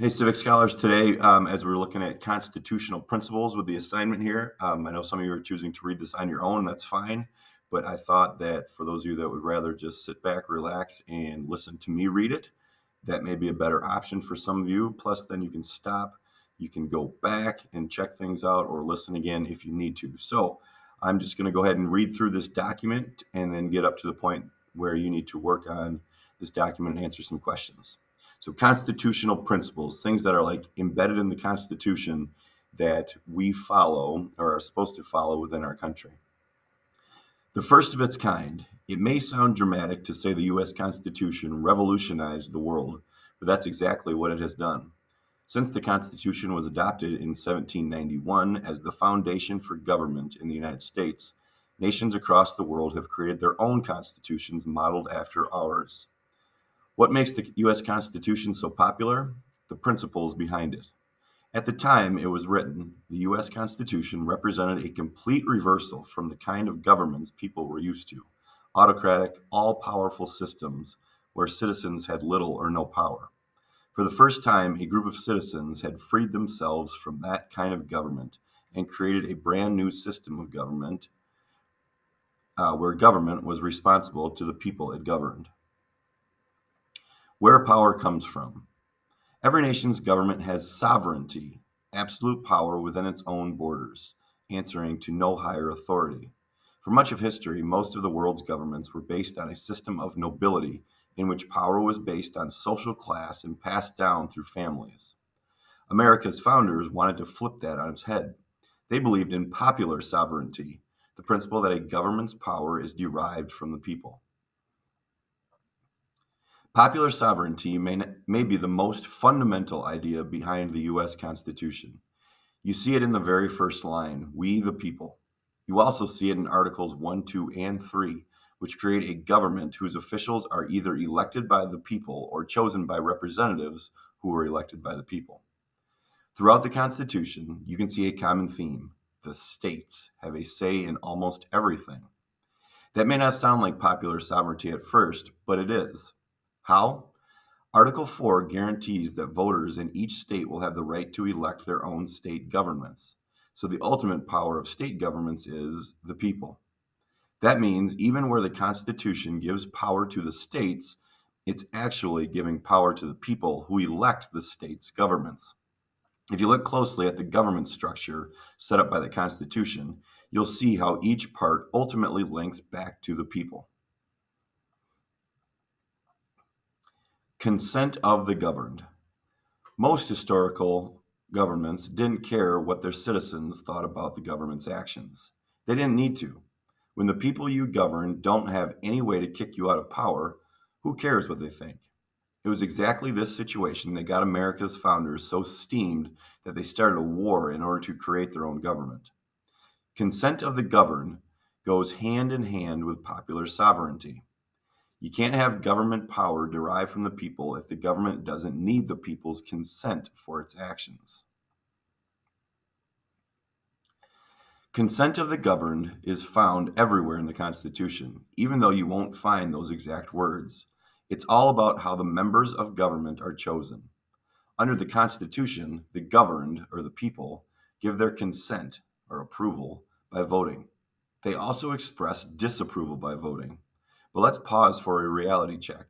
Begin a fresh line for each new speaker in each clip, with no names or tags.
Hey, Civic Scholars, today, as we're looking at constitutional principles with the assignment here, I know some of you are choosing to read this on your own, that's fine. But I thought that for those of you that would rather just sit back, relax, and listen to me read it, that may be a better option for some of you. Plus, then you can stop, you can go back and check things out or listen again if you need to. So I'm just going to go ahead and read through this document and then get up to the point where you need to work on this document and answer some questions. So constitutional principles, things that are like embedded in the Constitution that we follow or are supposed to follow within our country. The first of its kind. It may sound dramatic to say the U.S. Constitution revolutionized the world, but that's exactly what it has done. Since the Constitution was adopted in 1791 as the foundation for government in the United States, nations across the world have created their own constitutions modeled after ours. What makes the U.S. Constitution so popular? The principles behind it. At the time it was written, the U.S. Constitution represented a complete reversal from the kind of governments people were used to, autocratic, all-powerful systems where citizens had little or no power. For the first time, a group of citizens had freed themselves from that kind of government and created a brand new system of government where government was responsible to the people it governed. Where power comes from. Every nation's government has sovereignty, absolute power within its own borders, answering to no higher authority. For much of history, most of the world's governments were based on a system of nobility in which power was based on social class and passed down through families. America's founders wanted to flip that on its head. They believed in popular sovereignty, the principle that a government's power is derived from the people. Popular sovereignty may be the most fundamental idea behind the U.S. Constitution. You see it in the very first line, we the people. You also see it in Articles 1, 2, and 3, which create a government whose officials are either elected by the people or chosen by representatives who are elected by the people. Throughout the Constitution, you can see a common theme. The states have a say in almost everything. That may not sound like popular sovereignty at first, but it is. How? Article 4 guarantees that voters in each state will have the right to elect their own state governments. So the ultimate power of state governments is the people. That means even where the Constitution gives power to the states, it's actually giving power to the people who elect the state's governments. If you look closely at the government structure set up by the Constitution, you'll see how each part ultimately links back to the people. Consent of the governed. Most historical governments didn't care what their citizens thought about the government's actions. They didn't need to. When the people you govern don't have any way to kick you out of power, who cares what they think? It was exactly this situation that got America's founders so steamed that they started a war in order to create their own government. Consent of the governed goes hand in hand with popular sovereignty. You can't have government power derived from the people if the government doesn't need the people's consent for its actions. Consent of the governed is found everywhere in the Constitution, even though you won't find those exact words. It's all about how the members of government are chosen. Under the Constitution, the governed, or the people, give their consent, or approval, by voting. They also express disapproval by voting. But let's pause for a reality check.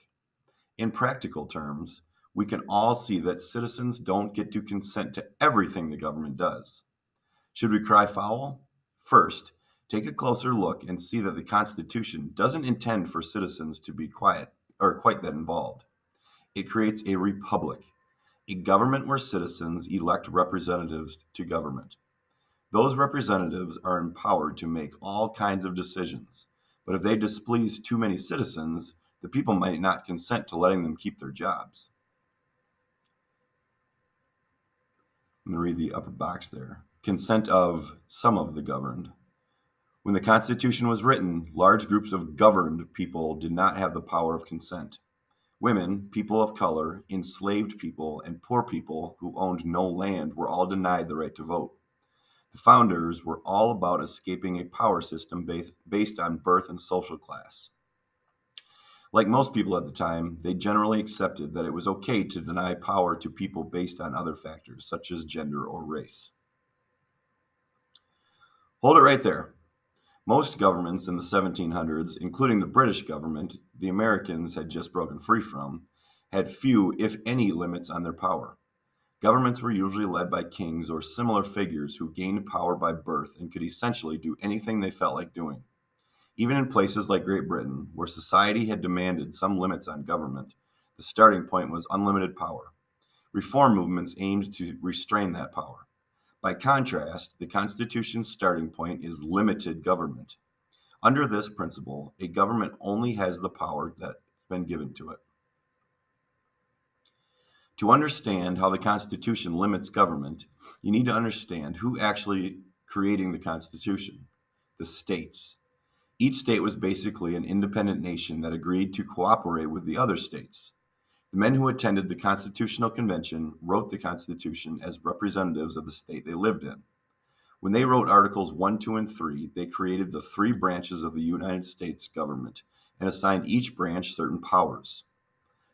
In practical terms, we can all see that citizens don't get to consent to everything the government does. Should we cry foul? First, take a closer look and see that the Constitution doesn't intend for citizens to be quiet or quite that involved. It creates a republic, a government where citizens elect representatives to government. Those representatives are empowered to make all kinds of decisions, but if they displease too many citizens, the people might not consent to letting them keep their jobs. I'm going to read the upper box there. Consent of some of the governed. When the Constitution was written, large groups of governed people did not have the power of consent. Women, people of color, enslaved people, and poor people who owned no land were all denied the right to vote. The founders were all about escaping a power system based on birth and social class. Like most people at the time, they generally accepted that it was okay to deny power to people based on other factors, such as gender or race. Hold it right there. Most governments in the 1700s, including the British government the Americans had just broken free from, had few, if any, limits on their power. Governments were usually led by kings or similar figures who gained power by birth and could essentially do anything they felt like doing. Even in places like Great Britain, where society had demanded some limits on government, the starting point was unlimited power. Reform movements aimed to restrain that power. By contrast, the Constitution's starting point is limited government. Under this principle, a government only has the power that's been given to it. To understand how the Constitution limits government, you need to understand who actually creating the Constitution: the states. Each state was basically an independent nation that agreed to cooperate with the other states. The men who attended the Constitutional Convention wrote the Constitution as representatives of the state they lived in. When they wrote Articles 1, 2, and 3, they created the three branches of the United States government and assigned each branch certain powers.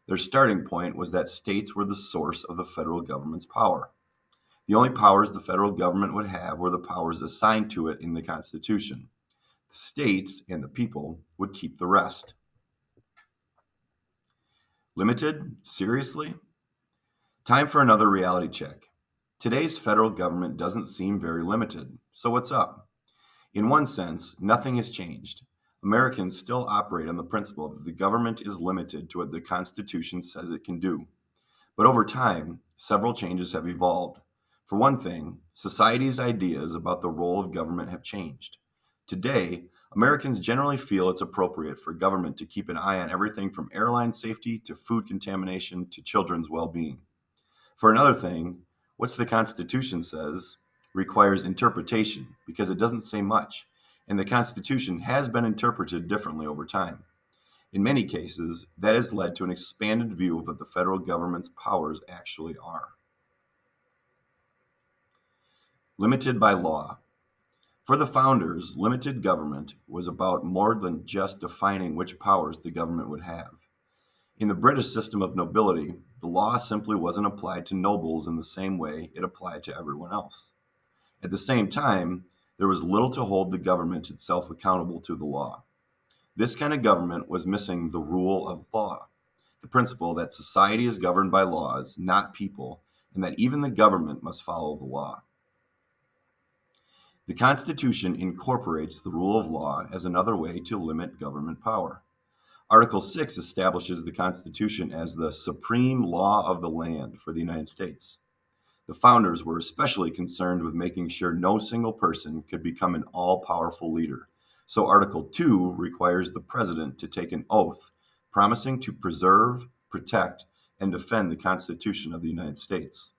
Their starting point was that states were the source of the federal government's power. The only powers the federal government would have were the powers assigned to it in the Constitution. The states and the people would keep the rest. Limited? Seriously? Time for another reality check. Today's federal government doesn't seem very limited, so what's up? In one sense, nothing has changed. Americans still operate on the principle that the government is limited to what the Constitution says it can do. But over time, several changes have evolved. For one thing, society's ideas about the role of government have changed. Today, Americans generally feel it's appropriate for government to keep an eye on everything from airline safety to food contamination to children's well being. For another thing, what the Constitution says requires interpretation because it doesn't say much, and the Constitution has been interpreted differently over time. In many cases, that has led to an expanded view of what the federal government's powers actually are. Limited by law. For the founders, limited government was about more than just defining which powers the government would have. In the British system of nobility, the law simply wasn't applied to nobles in the same way it applied to everyone else. At the same time, there was little to hold the government itself accountable to the law. This kind of government was missing the rule of law, the principle that society is governed by laws, not people, and that even the government must follow the law. The Constitution incorporates the rule of law as another way to limit government power. Article 6 establishes the Constitution as the supreme law of the land for the United States. The founders were especially concerned with making sure no single person could become an all-powerful leader. So Article 2 requires the president to take an oath promising to preserve, protect, and defend the Constitution of the United States.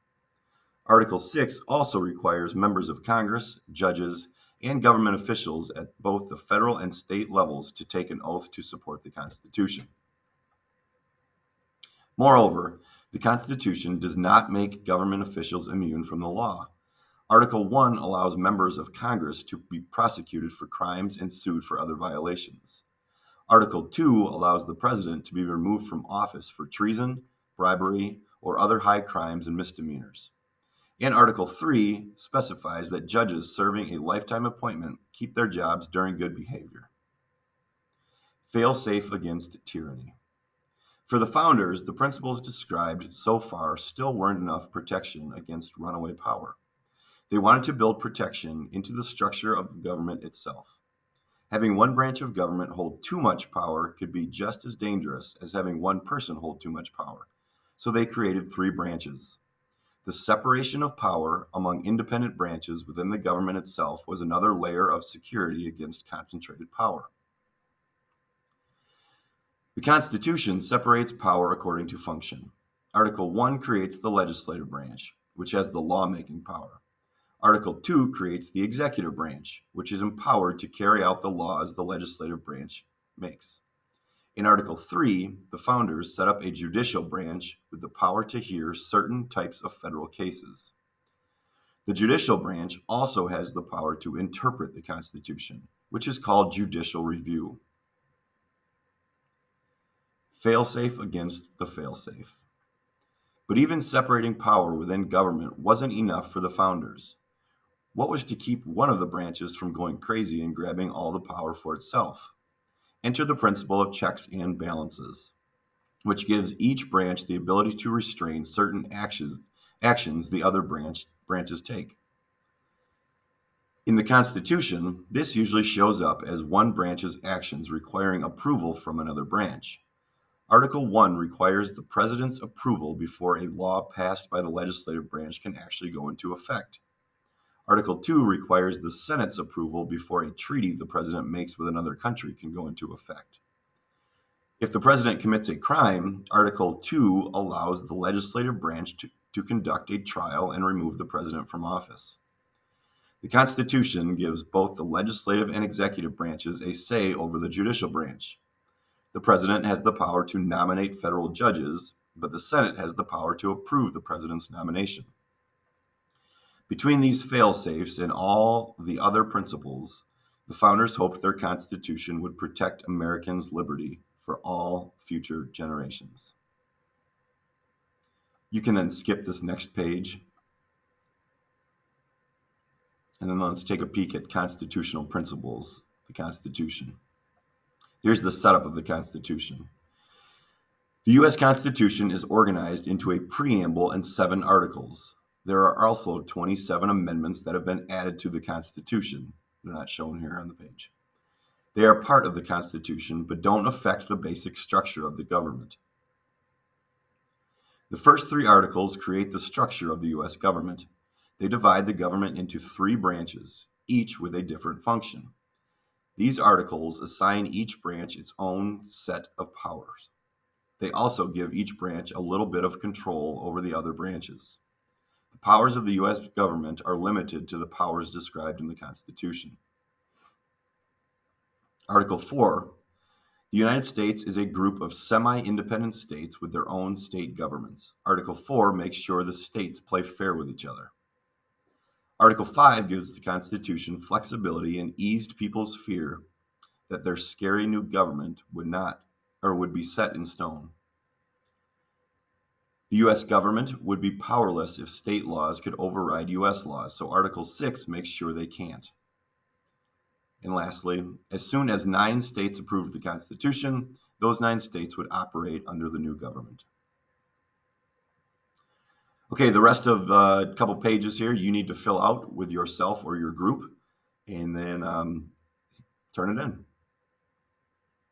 Article 6 also requires members of Congress, judges, and government officials at both the federal and state levels to take an oath to support the Constitution. Moreover, the Constitution does not make government officials immune from the law. Article 1 allows members of Congress to be prosecuted for crimes and sued for other violations. Article 2 allows the president to be removed from office for treason, bribery, or other high crimes and misdemeanors. And Article 3 specifies that judges serving a lifetime appointment keep their jobs during good behavior. Fail-safe against tyranny. For the founders, the principles described so far still weren't enough protection against runaway power. They wanted to build protection into the structure of government itself. Having one branch of government hold too much power could be just as dangerous as having one person hold too much power. So they created three branches. The separation of power among independent branches within the government itself was another layer of security against concentrated power. The Constitution separates power according to function. Article 1 creates the legislative branch, which has the lawmaking power. Article 2 creates the executive branch, which is empowered to carry out the laws the legislative branch makes. In Article 3, the founders set up a judicial branch with the power to hear certain types of federal cases. The judicial branch also has the power to interpret the Constitution, which is called judicial review. fail-safe against the fail-safe. But even separating power within government wasn't enough for the founders. What was to keep one of the branches from going crazy and grabbing all the power for itself? Enter the principle of checks and balances, which gives each branch the ability to restrain certain actions the other branches take. In the Constitution, this usually shows up as one branch's actions requiring approval from another branch. Article 1 requires the President's approval before a law passed by the legislative branch can actually go into effect. Article 2 requires the Senate's approval before a treaty the President makes with another country can go into effect. If the President commits a crime, Article 2 allows the legislative branch to conduct a trial and remove the President from office. The Constitution gives both the legislative and executive branches a say over the judicial branch. The President has the power to nominate federal judges, but the Senate has the power to approve the President's nomination. Between these fail-safes and all the other principles, the founders hoped their Constitution would protect Americans' liberty for all future generations. You can then skip this next page, and then let's take a peek at constitutional principles, the Constitution. Here's the setup of the Constitution. The U.S. Constitution is organized into a preamble and 7 articles. There are also 27 amendments that have been added to the Constitution. They're not shown here on the page. They are part of the Constitution, but don't affect the basic structure of the government. The first 3 articles create the structure of the U.S. government. They divide the government into 3 branches, each with a different function. These articles assign each branch its own set of powers. They also give each branch a little bit of control over the other branches. The powers of the U.S. government are limited to the powers described in the Constitution. Article 4, the United States is a group of semi-independent states with their own state governments. Article 4 makes sure the states play fair with each other. Article 5 gives the Constitution flexibility and eased people's fear that their scary new government would be set in stone. The U.S. government would be powerless if state laws could override U.S. laws, so Article 6 makes sure they can't. And lastly, as soon as 9 states approved the Constitution, those 9 states would operate under the new government. Okay, the rest of the couple pages here you need to fill out with yourself or your group, and then turn it in.